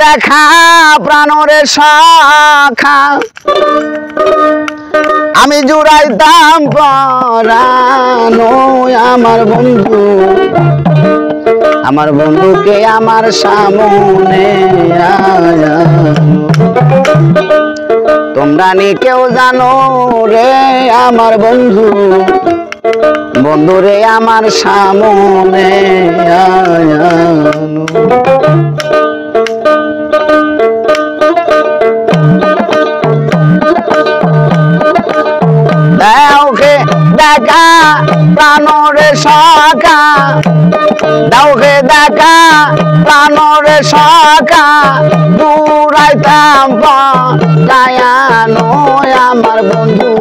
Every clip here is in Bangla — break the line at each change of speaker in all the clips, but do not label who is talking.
দেখা প্রাণরে শাখা আমি জুড়াইতাম পরানো আমার বন্ধুকে আমার সামনে আনো তোমরা নি কেউ জানো রে আমার বন্ধু রে আমার সামনে আনো দাওকে দেখা প্রাণরে শাখা দাওকে দেখা প্রাণরে শাখা দূরাইতাম পায়ানো আমার বন্ধু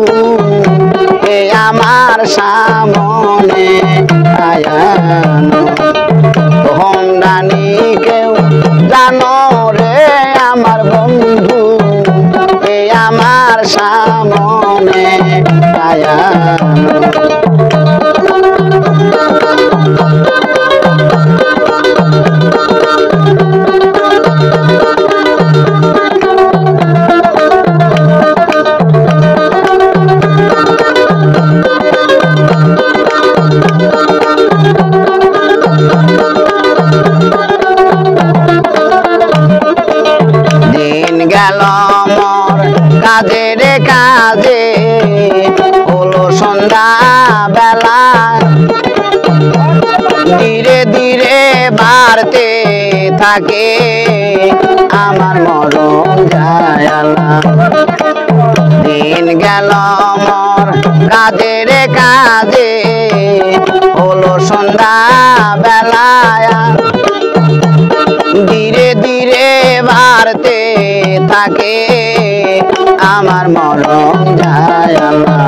এ আমার সামনে আয়ানো তোমরা নি কেউ জানো রে আমার বন্ধু এ আমার সামনে আয়ানো গেল মোর কাজের কাজে হলো সন্ধ্যা বেলা ধীরে ধীরে বাড়তে থাকে আমার মরণ জায়ালা দিন গেল মোর কাজের কাজে হলো সন্ধ্যা বেলা ধীরে ধীরে বাড়তে থাকে আমার মরণ জায়ালা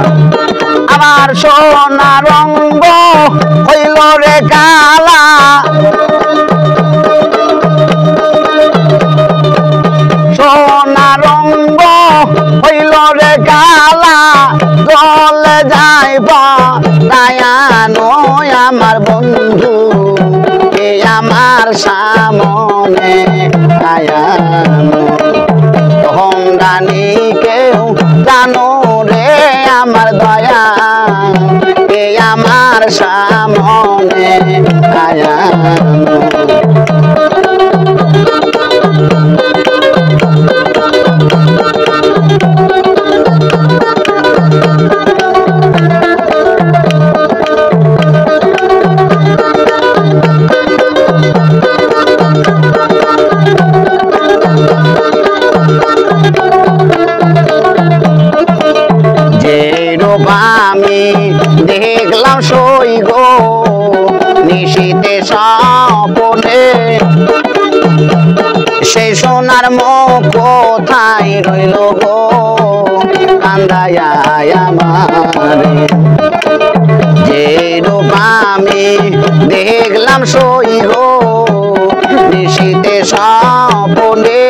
আমার সোনা রঙ্গ হইল রে কালা সোনা রঙ্গ হইল রে কালা জলে যাইবা দায়ানো আমার বন্ধু এ আমার সামনে আয়ানো তোমরা নি কেউ জানো রে আমার দয়া এ আমার সামনে আয়ানো আমি দেখলাম সই গো নিশীতে স্বপনে সেই সোনার মুখ কোথায় রইল গো কান্দায় আমারে যে রূপ আমি দেখলাম সই গো নিশীতে স্বপনে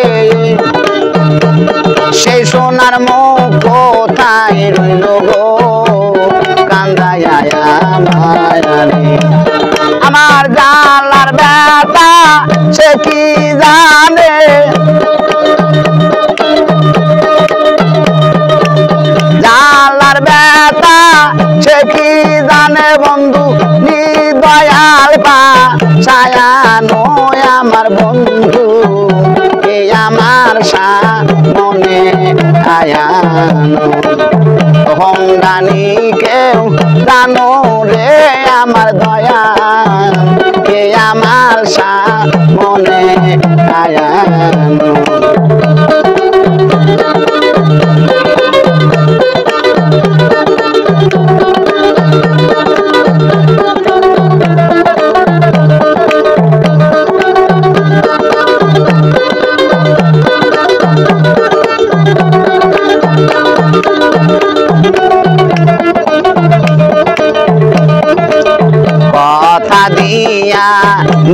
সেই সোনার মুখ কোথায় রইল গো কান্দায় আমারে আমার জালার ব্যথা সে কি জানে জালার ব্যথা সে কি জানে বন্ধু নিদয়াল পা ছায়ানো আমার বন্ধু এ আমার সামনে আয়ানো তোমরা নি কেউ জানো রে আমার দয়া এ আমার সামনে আয়ানো কথা দিয়া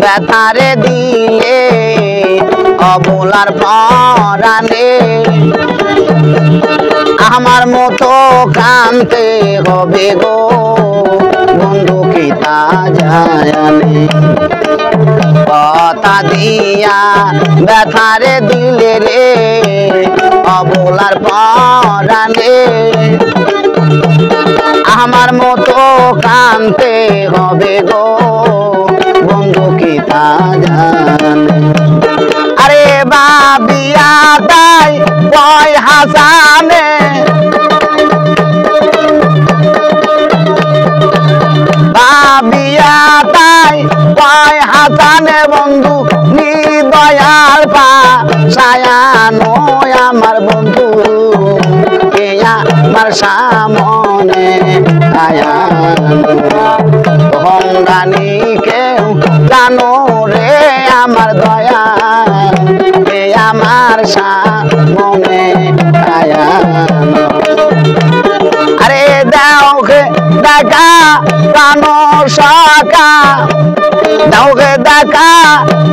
ব্যথারে দিলে অবলার পরানে আমার মতো কানতে হবে গো বন্ধু কি তা জানে কথা দিয়া ব্যথারে দিলে রে অবলার পরাণে আমার মতো কানতে হবে গো বন্ধু কি তা জানে আরে বাবিয়া তাই কয় হাসানে বাবিয়া তাই কয় হাসানে বন্ধু নিদয়াল পা সায়ানো আমার বন্ধু আমার সামনে আয়ানি কেউ জানো রে আমার দয়া আমার সামনে আয়ানো আরে দাও গে দেখা কানো সকা দাও গে দেখা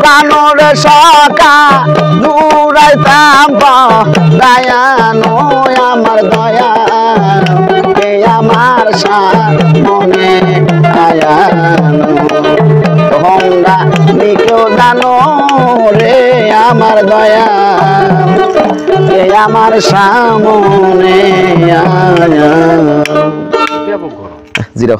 কানোর সকা দূরাইতাম দয়ানো আমার দয়া আমার সামনে আয়ানো তোমরা কেউ জানো রে আমার দয়া আমার সামনে আয়ানো 0